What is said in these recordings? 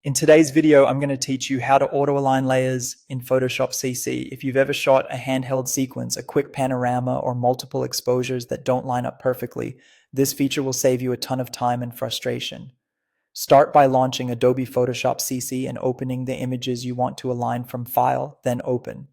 In today's video, I'm going to teach you how to auto-align layers in Photoshop CC. If you've ever shot a handheld sequence, a quick panorama, or multiple exposures that don't line up perfectly, this feature will save you a ton of time and frustration. Start by launching Adobe Photoshop CC and opening the images you want to align from File, then Open.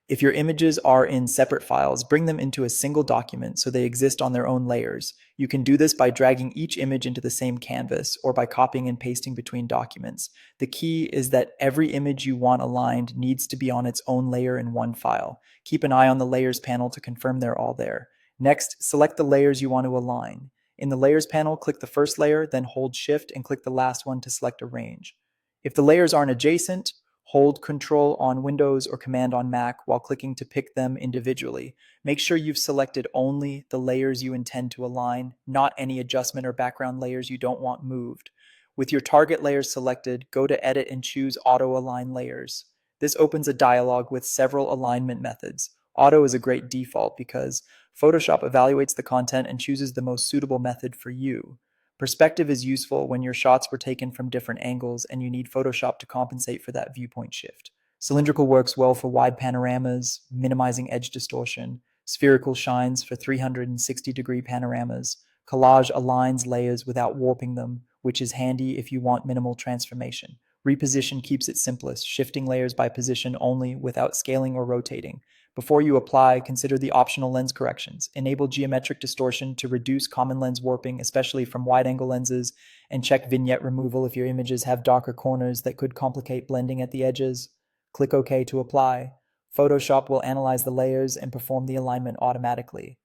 If your images are in separate files, bring them into a single document so they exist on their own layers. You can do this by dragging each image into the same canvas or by copying and pasting between documents. The key is that every image you want aligned needs to be on its own layer in one file. Keep an eye on the Layers panel to confirm they're all there. Next, select the layers you want to align. In the Layers panel, click the first layer, then hold Shift and click the last one to select a range. If the layers aren't adjacent, hold Control on Windows or Command on Mac while clicking to pick them individually. Make sure you've selected only the layers you intend to align, not any adjustment or background layers you don't want moved. With your target layers selected, go to Edit and choose Auto Align Layers. This opens a dialog with several alignment methods. Auto is a great default because Photoshop evaluates the content and chooses the most suitable method for you. Perspective is useful when your shots were taken from different angles and you need Photoshop to compensate for that viewpoint shift. Cylindrical works well for wide panoramas, minimizing edge distortion. Spherical shines for 360-degree panoramas. Collage aligns layers without warping them, which is handy if you want minimal transformation. Reposition keeps it simplest, shifting layers by position only without scaling or rotating. Before you apply, consider the optional lens corrections. Enable geometric distortion to reduce common lens warping, especially from wide-angle lenses, and check vignette removal if your images have darker corners that could complicate blending at the edges. Click OK to apply. Photoshop will analyze the layers and perform the alignment automatically.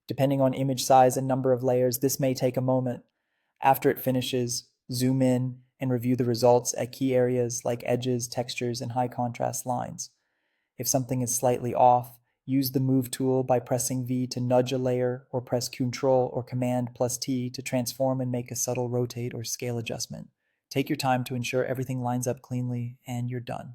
Depending on image size and number of layers, this may take a moment. After it finishes, zoom in and review the results at key areas like edges, textures, and high contrast lines. If something is slightly off, use the Move tool by pressing V to nudge a layer or press Ctrl or Command plus T to transform and make a subtle rotate or scale adjustment. Take your time to ensure everything lines up cleanly and you're done.